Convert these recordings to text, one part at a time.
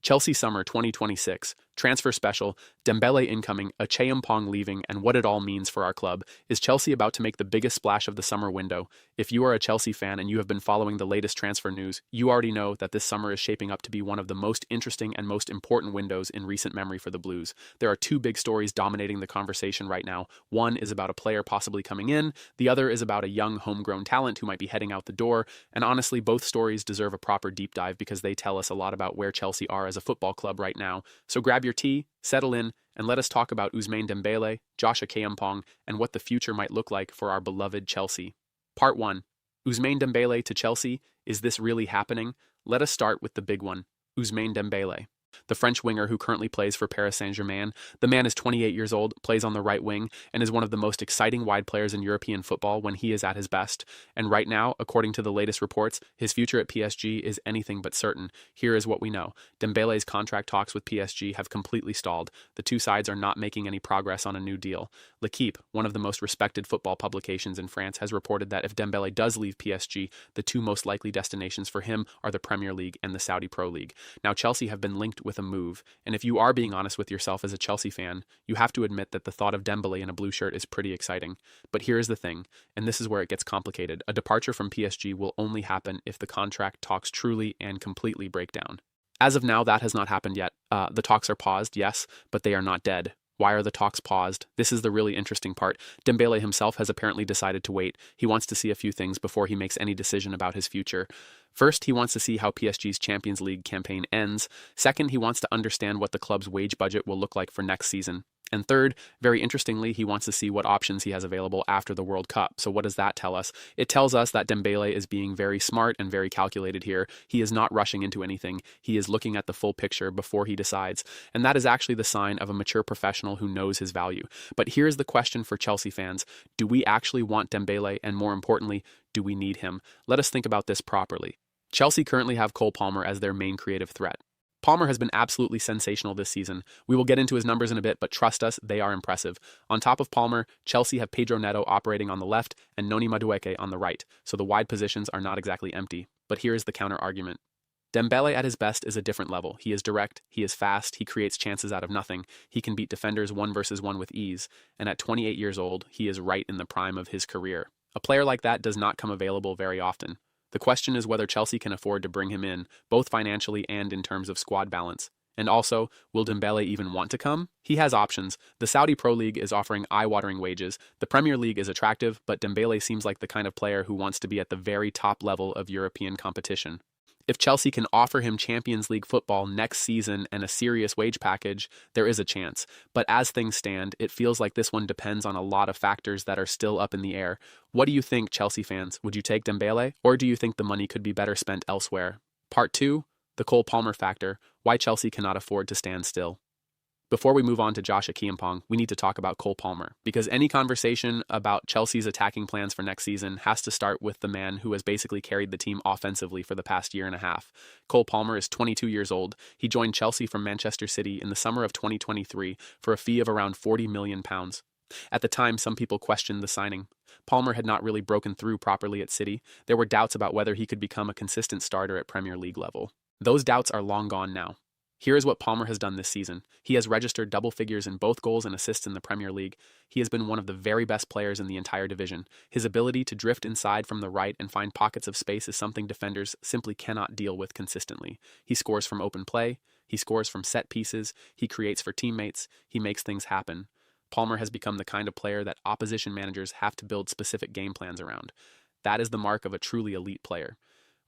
Chelsea Summer 2026, Transfer Special, Dembele incoming, Acheampong leaving, and what it all means for our club. Is Chelsea about to make the biggest splash of the summer window? If you are a Chelsea fan and you have been following the latest transfer news, you already know that this summer is shaping up to be one of the most interesting and most important windows in recent memory for the Blues. There are two big stories dominating the conversation right now. One is about a player possibly coming in, the other is about a young homegrown talent who might be heading out the door, and honestly, both stories deserve a proper deep dive because they tell us a lot about where Chelsea are as a football club right now. So grab your tea, settle in, and let us talk about Ousmane Dembele, Josh Acheampong, and what the future might look like for our beloved Chelsea. Part 1. Ousmane Dembele to Chelsea. Is this really happening? Let us start with the big one, Ousmane Dembele. The French winger who currently plays for Paris Saint-Germain. The man is 28 years old, plays on the right wing, and is one of the most exciting wide players in European football when he is at his best. And right now, according to the latest reports, his future at PSG is anything but certain. Here is what we know. Dembele's contract talks with PSG have completely stalled. The two sides are not making any progress on a new deal. L'Équipe, one of the most respected football publications in France, has reported that if Dembele does leave PSG, the two most likely destinations for him are the Premier League and the Saudi Pro League. Now, Chelsea have been linked with a move, and if you are being honest with yourself as a Chelsea fan, you have to admit that the thought of Dembele in a blue shirt is pretty exciting. But here is the thing, and this is where it gets complicated. A departure from PSG will only happen if the contract talks truly and completely break down. As of now, that has not happened yet. The talks are paused, yes, but they are not dead. Why are the talks paused? This is the really interesting part. Dembele himself has apparently decided to wait. He wants to see a few things before he makes any decision about his future. First, he wants to see how PSG's Champions League campaign ends. Second, he wants to understand what the club's wage budget will look like for next season. And third, very interestingly, he wants to see what options he has available after the World Cup. So what does that tell us? It tells us that Dembele is being very smart and very calculated here. He is not rushing into anything. He is looking at the full picture before he decides. And that is actually the sign of a mature professional who knows his value. But here's the question for Chelsea fans. Do we actually want Dembele? And more importantly, do we need him? Let us think about this properly. Chelsea currently have Cole Palmer as their main creative threat. Palmer has been absolutely sensational this season. We will get into his numbers in a bit, but trust us, they are impressive. On top of Palmer, Chelsea have Pedro Neto operating on the left and Noni Madueke on the right, so the wide positions are not exactly empty. But here is the counter-argument. Dembele at his best is a different level. He is direct, he is fast, he creates chances out of nothing, he can beat defenders 1-versus-1 with ease, and at 28 years old, he is right in the prime of his career. A player like that does not come available very often. The question is whether Chelsea can afford to bring him in, both financially and in terms of squad balance. And also, will Dembele even want to come? He has options. The Saudi Pro League is offering eye-watering wages. The Premier League is attractive, but Dembele seems like the kind of player who wants to be at the very top level of European competition. If Chelsea can offer him Champions League football next season and a serious wage package, there is a chance. But as things stand, it feels like this one depends on a lot of factors that are still up in the air. What do you think, Chelsea fans? Would you take Dembele, or do you think the money could be better spent elsewhere? Part 2, the Cole Palmer factor, why Chelsea cannot afford to stand still. Before we move on to Josh Acheampong, we need to talk about Cole Palmer, because any conversation about Chelsea's attacking plans for next season has to start with the man who has basically carried the team offensively for the past year and a half. Cole Palmer is 22 years old. He joined Chelsea from Manchester City in the summer of 2023 for a fee of around £40 million. At the time, some people questioned the signing. Palmer had not really broken through properly at City. There were doubts about whether he could become a consistent starter at Premier League level. Those doubts are long gone now. Here is what Palmer has done this season. He has registered double figures in both goals and assists in the Premier League. He has been one of the very best players in the entire division. His ability to drift inside from the right and find pockets of space is something defenders simply cannot deal with consistently. He scores from open play, he scores from set pieces, he creates for teammates, he makes things happen. Palmer has become the kind of player that opposition managers have to build specific game plans around. That is the mark of a truly elite player.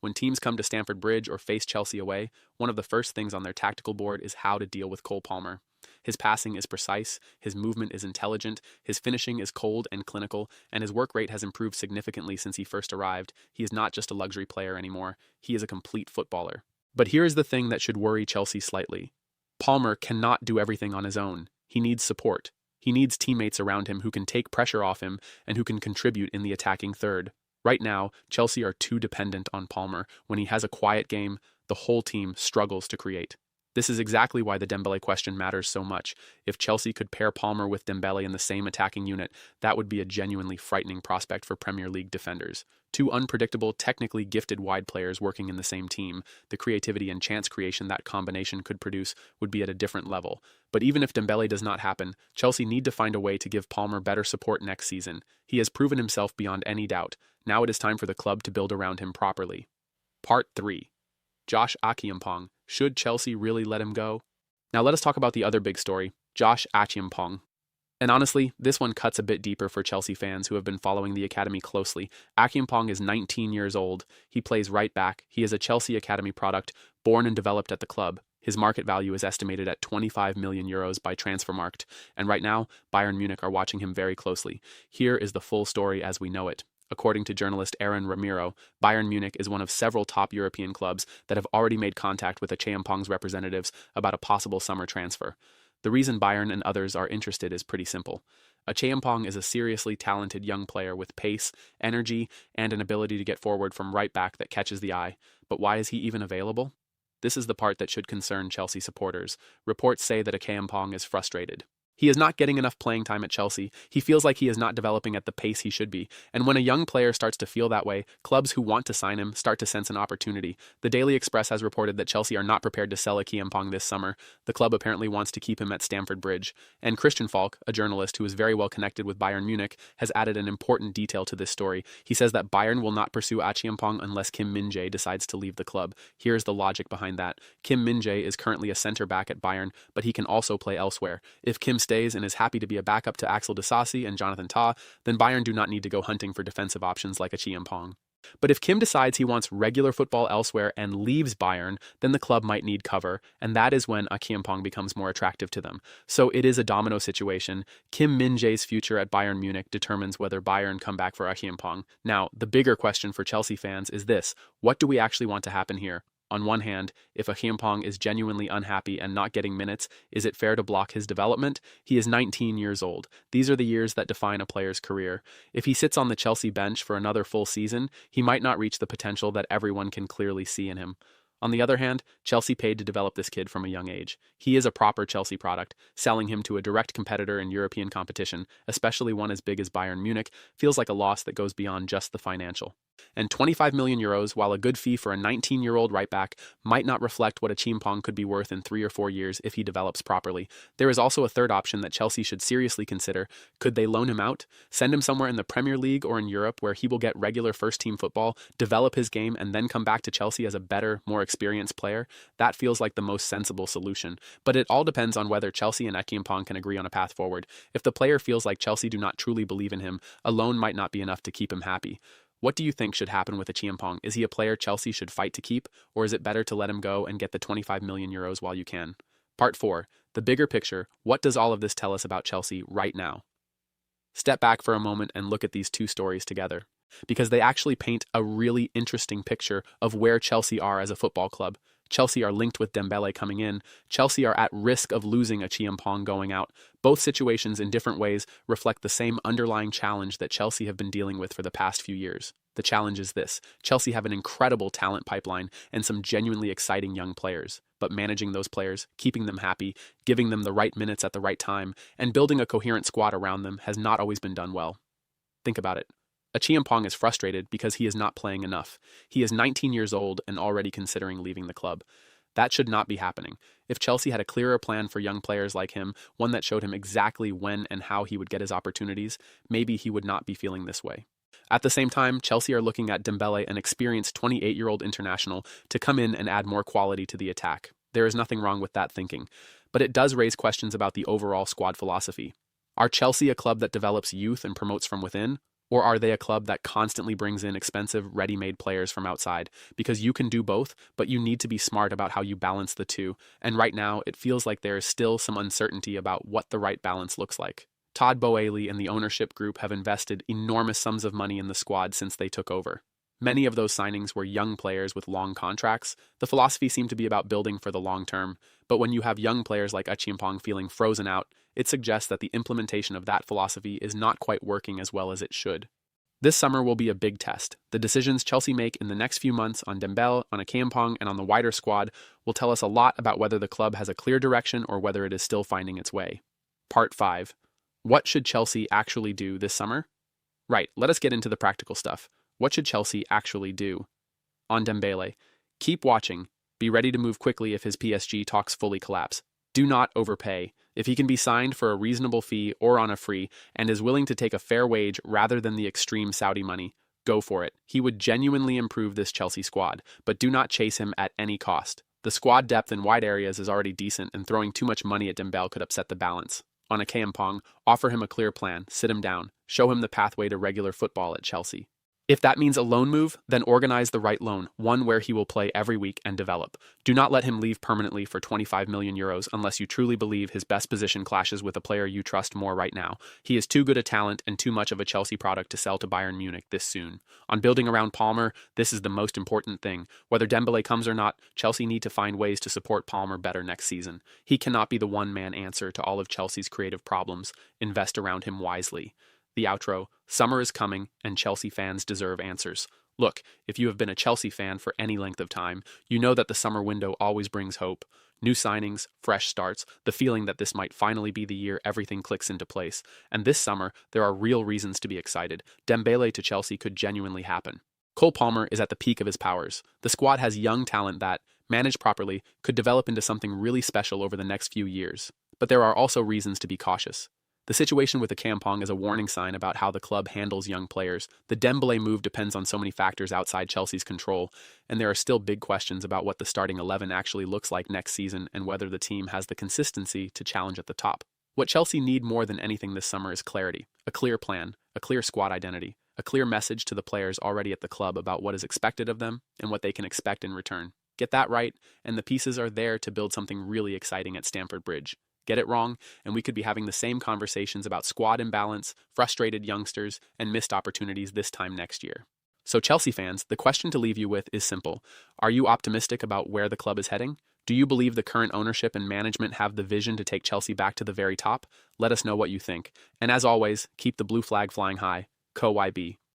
When teams come to Stamford Bridge or face Chelsea away, one of the first things on their tactical board is how to deal with Cole Palmer. His passing is precise, his movement is intelligent, his finishing is cold and clinical, and his work rate has improved significantly since he first arrived. He is not just a luxury player anymore, he is a complete footballer. But here is the thing that should worry Chelsea slightly. Palmer cannot do everything on his own. He needs support. He needs teammates around him who can take pressure off him and who can contribute in the attacking third. Right now, Chelsea are too dependent on Palmer. When he has a quiet game, the whole team struggles to create. This is exactly why the Dembele question matters so much. If Chelsea could pair Palmer with Dembele in the same attacking unit, that would be a genuinely frightening prospect for Premier League defenders. Two unpredictable, technically gifted wide players working in the same team, the creativity and chance creation that combination could produce would be at a different level. But even if Dembele does not happen, Chelsea need to find a way to give Palmer better support next season. He has proven himself beyond any doubt. Now it is time for the club to build around him properly. Part 3. Josh Acheampong. Should Chelsea really let him go? Now let us talk about the other big story, Josh Acheampong. And honestly, this one cuts a bit deeper for Chelsea fans who have been following the academy closely. Acheampong is 19 years old. He plays right back. He is a Chelsea academy product, born and developed at the club. His market value is estimated at 25 million euros by Transfermarkt, and right now, Bayern Munich are watching him very closely. Here is the full story as we know it. According to journalist Aaron Ramiro, Bayern Munich is one of several top European clubs that have already made contact with Acheampong's representatives about a possible summer transfer. The reason Bayern and others are interested is pretty simple. Acheampong is a seriously talented young player with pace, energy, and an ability to get forward from right back that catches the eye. But why is he even available? This is the part that should concern Chelsea supporters. Reports say that Acheampong is frustrated. He is not getting enough playing time at Chelsea. He feels like he is not developing at the pace he should be. And when a young player starts to feel that way, clubs who want to sign him start to sense an opportunity. The Daily Express has reported that Chelsea are not prepared to sell Acheampong this summer. The club apparently wants to keep him at Stamford Bridge. And Christian Falk, a journalist who is very well connected with Bayern Munich, has added an important detail to this story. He says that Bayern will not pursue Acheampong unless Kim Min-jae decides to leave the club. Here's the logic behind that. Kim Min-jae is currently a center back at Bayern, but he can also play elsewhere. If Kim stays and is happy to be a backup to Axel Disasi and Jonathan Tah, then Bayern do not need to go hunting for defensive options like Acheampong. But if Kim decides he wants regular football elsewhere and leaves Bayern, then the club might need cover, and that is when Acheampong becomes more attractive to them. So it is a domino situation. Kim Min-jae's future at Bayern Munich determines whether Bayern come back for Acheampong. Now, the bigger question for Chelsea fans is this: what do we actually want to happen here? On one hand, if Acheampong is genuinely unhappy and not getting minutes, is it fair to block his development? He is 19 years old. These are the years that define a player's career. If he sits on the Chelsea bench for another full season, he might not reach the potential that everyone can clearly see in him. On the other hand, Chelsea paid to develop this kid from a young age. He is a proper Chelsea product. Selling him to a direct competitor in European competition, especially one as big as Bayern Munich, feels like a loss that goes beyond just the financial. And 25 million euros, while a good fee for a 19-year-old right-back, might not reflect what Acheampong could be worth in 3 or 4 years if he develops properly. There is also a third option that Chelsea should seriously consider. Could they loan him out, send him somewhere in the Premier League or in Europe where he will get regular first-team football, develop his game, and then come back to Chelsea as a better, more experienced player? That feels like the most sensible solution. But it all depends on whether Chelsea and Acheampong can agree on a path forward. If the player feels like Chelsea do not truly believe in him, a loan might not be enough to keep him happy. What do you think should happen with Acheampong? Is he a player Chelsea should fight to keep, or is it better to let him go and get the 25 million euros while you can? Part 4. The bigger picture. What does all of this tell us about Chelsea right now? Step back for a moment and look at these two stories together, because they actually paint a really interesting picture of where Chelsea are as a football club. Chelsea are linked with Dembele coming in. Chelsea are at risk of losing Acheampong going out. Both situations in different ways reflect the same underlying challenge that Chelsea have been dealing with for the past few years. The challenge is this: Chelsea have an incredible talent pipeline and some genuinely exciting young players. But managing those players, keeping them happy, giving them the right minutes at the right time, and building a coherent squad around them has not always been done well. Think about it. Acheampong is frustrated because he is not playing enough. He is 19 years old and already considering leaving the club. That should not be happening. If Chelsea had a clearer plan for young players like him, one that showed him exactly when and how he would get his opportunities, maybe he would not be feeling this way. At the same time, Chelsea are looking at Dembele, an experienced 28-year-old international, to come in and add more quality to the attack. There is nothing wrong with that thinking, but it does raise questions about the overall squad philosophy. Are Chelsea a club that develops youth and promotes from within? Or are they a club that constantly brings in expensive, ready-made players from outside? Because you can do both, but you need to be smart about how you balance the two. And right now, it feels like there is still some uncertainty about what the right balance looks like. Todd Boehly and the ownership group have invested enormous sums of money in the squad since they took over. Many of those signings were young players with long contracts. The philosophy seemed to be about building for the long term, but when you have young players like Acheampong feeling frozen out, it suggests that the implementation of that philosophy is not quite working as well as it should. This summer will be a big test. The decisions Chelsea make in the next few months on Dembele, on Acheampong, and on the wider squad will tell us a lot about whether the club has a clear direction or whether it is still finding its way. Part 5. What should Chelsea actually do this summer? Right, let us get into the practical stuff. What should Chelsea actually do? On Dembele, keep watching. Be ready to move quickly if his PSG talks fully collapse. Do not overpay. If he can be signed for a reasonable fee or on a free and is willing to take a fair wage rather than the extreme Saudi money, go for it. He would genuinely improve this Chelsea squad, but do not chase him at any cost. The squad depth in wide areas is already decent, and throwing too much money at Dembele could upset the balance. On Acheampong, offer him a clear plan, sit him down, show him the pathway to regular football at Chelsea. If that means a loan move, then organize the right loan, one where he will play every week and develop. Do not let him leave permanently for 25 million euros unless you truly believe his best position clashes with a player you trust more right now. He is too good a talent and too much of a Chelsea product to sell to Bayern Munich this soon. On building around Palmer, this is the most important thing. Whether Dembele comes or not, Chelsea need to find ways to support Palmer better next season. He cannot be the one-man answer to all of Chelsea's creative problems. Invest around him wisely. The outro. Summer is coming, and Chelsea fans deserve answers. Look, if you have been a Chelsea fan for any length of time, you know that the summer window always brings hope. New signings, fresh starts, the feeling that this might finally be the year everything clicks into place. And this summer, there are real reasons to be excited. Dembele to Chelsea could genuinely happen. Cole Palmer is at the peak of his powers. The squad has young talent that, managed properly, could develop into something really special over the next few years. But there are also reasons to be cautious. The situation with Acheampong is a warning sign about how the club handles young players. The Dembele move depends on so many factors outside Chelsea's control, and there are still big questions about what the starting 11 actually looks like next season and whether the team has the consistency to challenge at the top. What Chelsea need more than anything this summer is clarity, a clear plan, a clear squad identity, a clear message to the players already at the club about what is expected of them and what they can expect in return. Get that right, and the pieces are there to build something really exciting at Stamford Bridge. Get it wrong, and we could be having the same conversations about squad imbalance, frustrated youngsters, and missed opportunities this time next year. So Chelsea fans, the question to leave you with is simple. Are you optimistic about where the club is heading? Do you believe the current ownership and management have the vision to take Chelsea back to the very top? Let us know what you think. And as always, keep the blue flag flying high. Co YB.